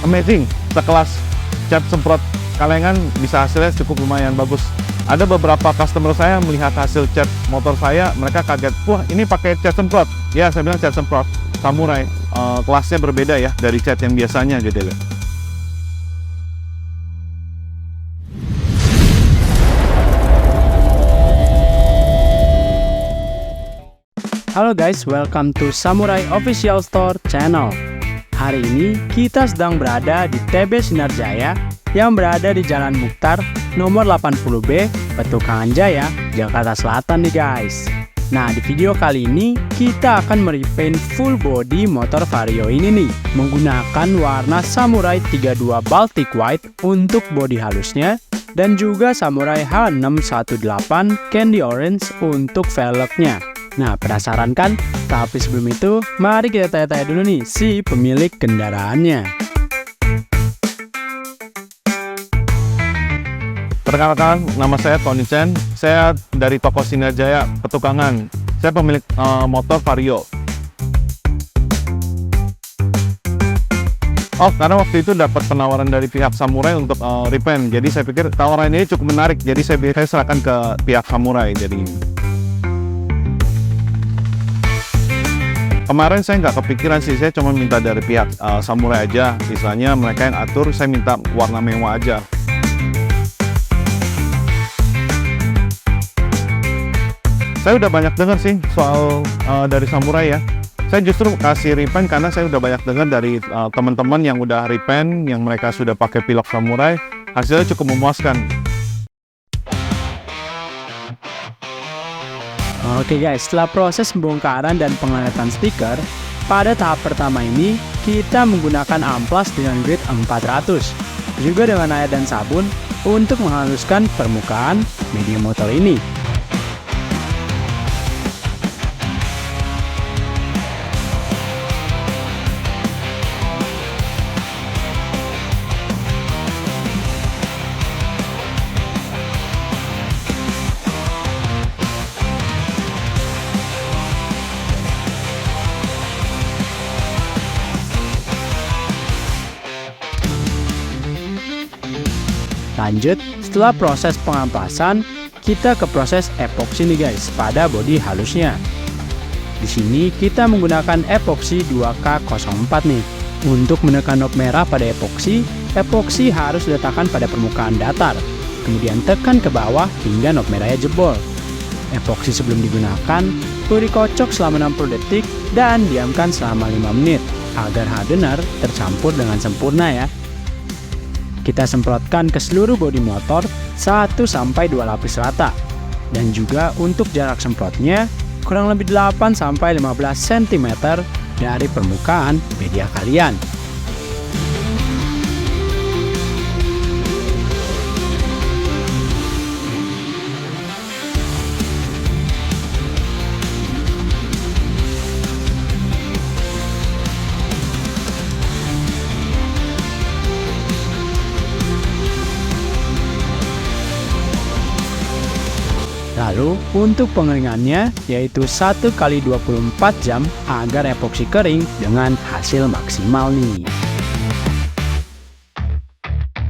amazing. Sekelas cat semprot kalengan bisa hasilnya cukup lumayan bagus. Ada beberapa customer saya melihat hasil cat motor saya, mereka kaget, wah ini pakai cat semprot. Ya, saya bilang cat semprot Samurai, kelasnya berbeda ya dari cat yang biasanya gitu ya. Halo guys, welcome to Samurai Official Store channel. Hari ini kita sedang berada di TB Sinar Jaya yang berada di Jalan Mukhtar nomor 80B, Petukangan Jaya, Jakarta Selatan nih guys. Nah, di video kali ini kita akan merepaint full body motor Vario ini nih menggunakan warna Samurai 32 Baltic White untuk body halusnya dan juga Samurai H618 Candy Orange untuk velgnya. Nah, penasaran kan? Tapi sebelum itu, mari kita tanya-tanya dulu nih si pemilik kendaraannya. Perkenalkan, nama saya Tony Chen. Saya dari toko Sinar Jaya Petukangan. Saya pemilik motor Vario. Oh, karena waktu itu dapat penawaran dari pihak Samurai untuk repaint. Jadi saya pikir tawaran ini cukup menarik. Jadi saya serahkan ke pihak Samurai. Jadi kemarin saya nggak kepikiran sih, saya cuma minta dari pihak Samurai aja. Misalnya mereka yang atur, saya minta warna mewah aja. Saya udah banyak dengar sih soal dari Samurai ya. Saya justru kasih repaint karena saya udah banyak dengar dari teman-teman yang udah repaint, yang mereka sudah pakai pilok Samurai, hasilnya cukup memuaskan. Oke guys, setelah proses pembongkaran dan pengangkatan stiker, pada tahap pertama ini kita menggunakan amplas dengan grit 400, juga dengan air dan sabun untuk menghaluskan permukaan media motor ini. Lanjut, setelah proses pengamplasan, kita ke proses epoksi nih guys pada bodi halusnya. Di sini kita menggunakan epoksi 2K04 nih. Untuk menekan knob merah pada epoksi harus diletakkan pada permukaan datar. Kemudian tekan ke bawah hingga knob merahnya jebol. Epoksi sebelum digunakan perlu dikocok selama 60 detik dan diamkan selama 5 menit agar hardener tercampur dengan sempurna ya. Kita semprotkan ke seluruh bodi motor 1-2 lapis rata. Dan juga untuk jarak semprotnya kurang lebih 8-15 cm dari permukaan media kalian. Lalu untuk pengeringannya yaitu 1 kali 24 jam agar epoksi kering dengan hasil maksimal nih.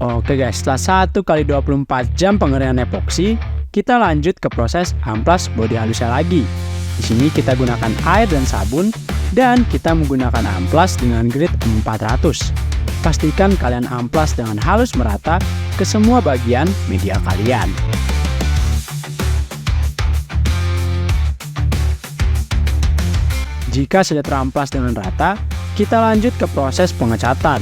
Oke guys, setelah 1 kali 24 jam pengeringan epoksi, kita lanjut ke proses amplas bodi halusnya lagi. Di sini kita gunakan air dan sabun dan kita menggunakan amplas dengan grit 400. Pastikan kalian amplas dengan halus merata ke semua bagian media kalian. Jika sudah teramplas dengan rata, kita lanjut ke proses pengecatan.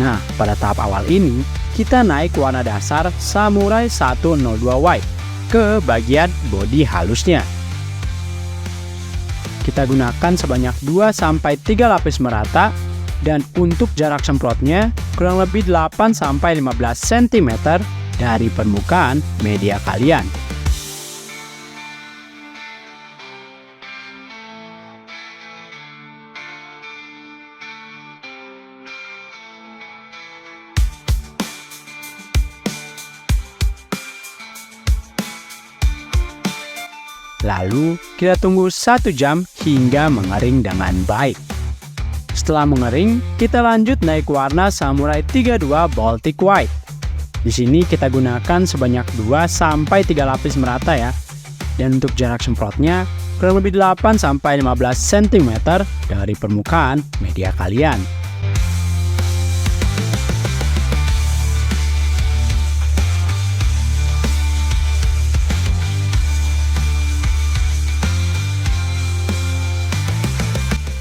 Nah, pada tahap awal ini, kita naik warna dasar Samurai 102 White ke bagian bodi halusnya. Kita gunakan sebanyak 2-3 lapis merata, dan untuk jarak semprotnya kurang lebih 8-15 cm dari permukaan media kalian. Lalu kita tunggu 1 jam hingga mengering dengan baik. Setelah mengering, kita lanjut naik warna Samurai 32 Baltic White. Di sini kita gunakan sebanyak 2-3 lapis merata ya. Dan untuk jarak semprotnya kurang lebih 8-15 cm dari permukaan media kalian.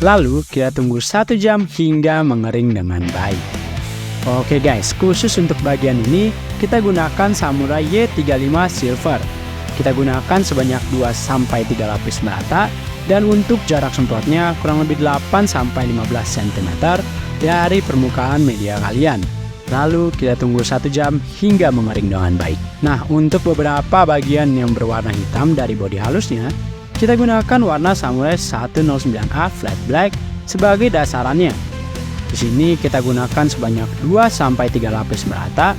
Lalu kita tunggu 1 jam hingga mengering dengan baik. Oke guys, khusus untuk bagian ini kita gunakan Samurai Y35 Silver. Kita gunakan sebanyak 2-3 lapis merata dan untuk jarak semprotnya kurang lebih 8-15 cm dari permukaan media kalian. Lalu kita tunggu 1 jam hingga mengering dengan baik. Nah, untuk beberapa bagian yang berwarna hitam dari bodi halusnya, kita gunakan warna Samurai 109A Flat Black sebagai dasarannya. Di sini kita gunakan sebanyak 2-3 lapis merata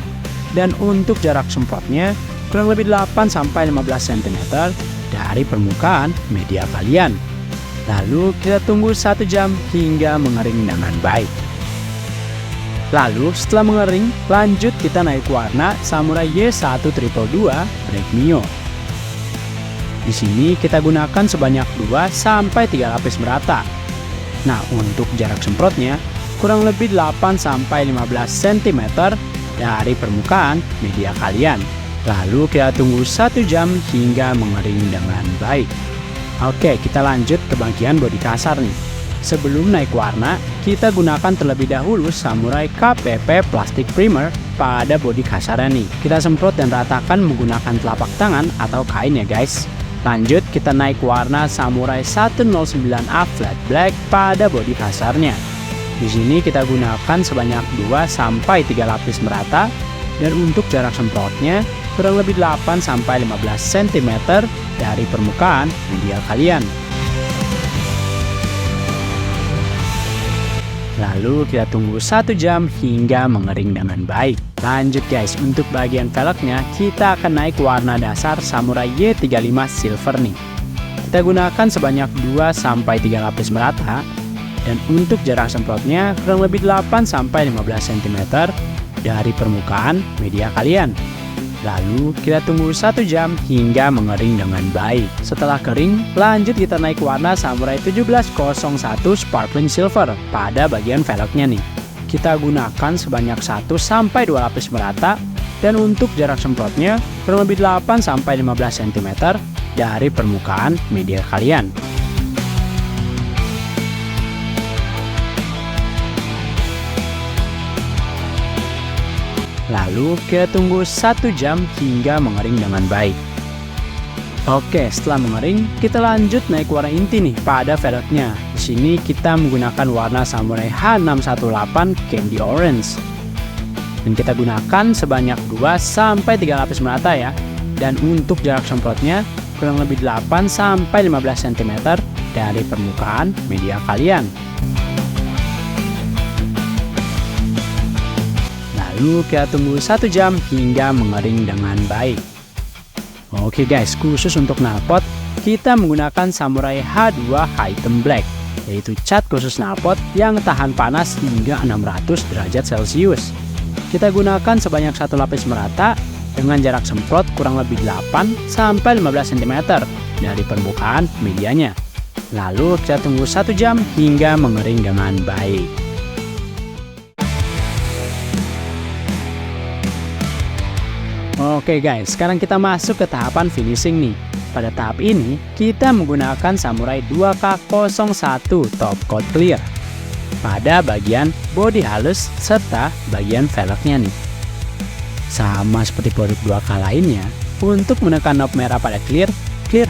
dan untuk jarak semprotnya kurang lebih 8-15 cm dari permukaan media kalian. Lalu kita tunggu 1 jam hingga mengering dengan baik. Lalu setelah mengering, lanjut kita naik warna Samurai Y1222 Black Mio. Di sini kita gunakan sebanyak 2-3 lapis merata. Nah, untuk jarak semprotnya kurang lebih 8-15 cm dari permukaan media kalian. Lalu kita tunggu 1 jam hingga mengering dengan baik. Oke, kita lanjut ke bagian bodi kasar nih. Sebelum naik warna, kita gunakan terlebih dahulu Samurai KPP Plastic Primer pada bodi kasarnya nih. Kita semprot dan ratakan menggunakan telapak tangan atau kain ya guys. Lanjut kita naik warna Samurai 109A Flat Black pada bodi kasarnya. Di sini kita gunakan sebanyak 2-3 lapis merata dan untuk jarak semprotnya kurang lebih 8-15 cm dari permukaan media kalian. Lalu kita tunggu 1 jam hingga mengering dengan baik. Lanjut guys, untuk bagian velgnya kita akan naik warna dasar Samurai Y35 Silver nih. Kita gunakan sebanyak 2-3 lapis merata dan untuk jarak semprotnya kurang lebih 8-15 cm dari permukaan media kalian. Lalu kita tunggu 1 jam hingga mengering dengan baik. Setelah kering, lanjut kita naik warna Samurai 1701 Sparkling Silver pada bagian velgnya nih. Kita gunakan sebanyak 1-2 lapis merata dan untuk jarak semprotnya kurang lebih 8-15 cm dari permukaan media kalian. Lalu kita tunggu 1 jam hingga mengering dengan baik. Oke, setelah mengering, kita lanjut naik warna inti nih pada velgnya. Di sini kita menggunakan warna Samurai H618 Candy Orange. Dan kita gunakan sebanyak 2-3 lapis merata ya. Dan untuk jarak semprotnya kurang lebih 8-15 cm dari permukaan media kalian. Lalu kita tunggu 1 jam hingga mengering dengan baik. Oke guys, khusus untuk knalpot kita menggunakan Samurai H2 Hightem Black, yaitu cat khusus knalpot yang tahan panas hingga 600 derajat Celcius. Kita gunakan sebanyak 1 lapis merata dengan jarak semprot kurang lebih 8-15 cm dari permukaan medianya. Lalu kita tunggu 1 jam hingga mengering dengan baik. Oke guys, sekarang kita masuk ke tahapan finishing nih. Pada tahap ini, kita menggunakan Samurai 2K01 Top Coat Clear pada bagian bodi halus serta bagian velgnya nih. Sama seperti produk 2K lainnya, untuk menekan knob merah pada clear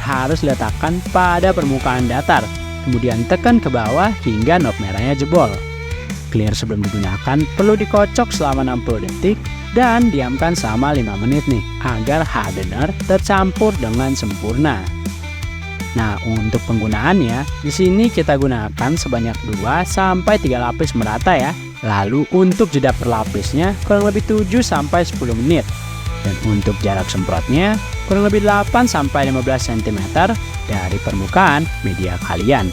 harus diletakkan pada permukaan datar, kemudian tekan ke bawah hingga knob merahnya jebol. Clear sebelum digunakan perlu dikocok selama 60 detik dan diamkan selama 5 menit nih agar hardener tercampur dengan sempurna. Nah, untuk penggunaannya di sini kita gunakan sebanyak 2-3 lapis merata ya. Lalu untuk jeda per lapisnya kurang lebih 7-10 menit. Dan untuk jarak semprotnya kurang lebih 8-15 cm dari permukaan media kalian.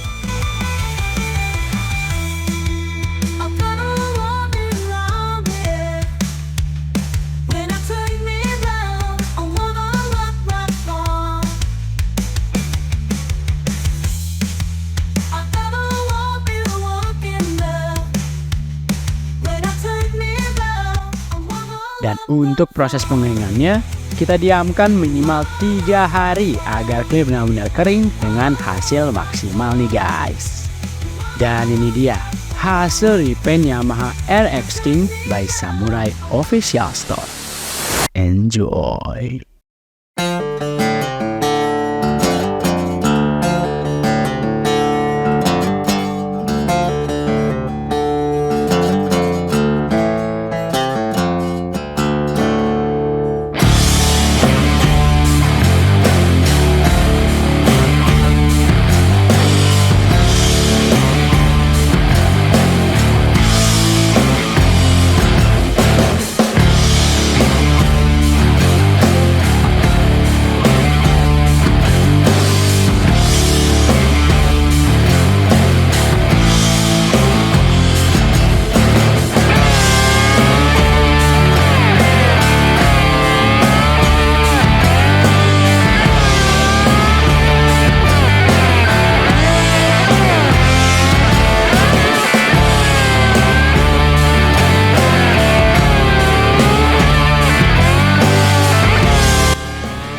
Dan untuk proses pengeringannya, kita diamkan minimal 3 hari agar klip benar-benar kering dengan hasil maksimal nih guys. Dan ini dia hasil repaint Yamaha RX King by Samurai Official Store. Enjoy!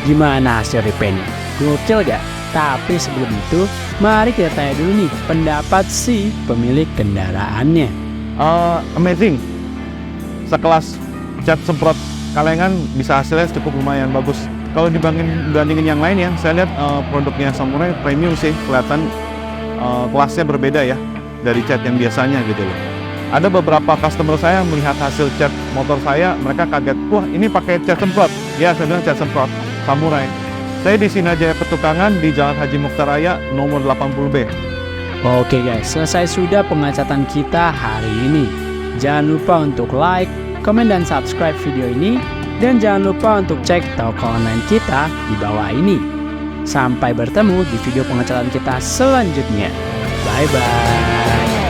Gimana hasil repaintnya? Gokil gak? Tapi sebelum itu, mari kita tanya dulu nih pendapat si pemilik kendaraannya. Amazing. Sekelas cat semprot kalengan bisa hasilnya cukup lumayan bagus. Kalau dibandingin yang lain ya, saya lihat produknya Samurai premium sih, kelihatan kelasnya berbeda ya dari cat yang biasanya gitu loh. Ada beberapa customer saya melihat hasil cat motor saya, mereka kaget, wah ini pakai cat semprot. Ya, saya bilang cat semprot Samurai. Saya di Sinajaya Petukangan di Jalan Haji Mukhtar Raya nomor 80B. Oke guys, selesai sudah pengecatan kita hari ini. Jangan lupa untuk like, komen, dan subscribe video ini. Dan jangan lupa untuk cek toko online kita di bawah ini. Sampai bertemu di video pengecatan kita selanjutnya. Bye-bye.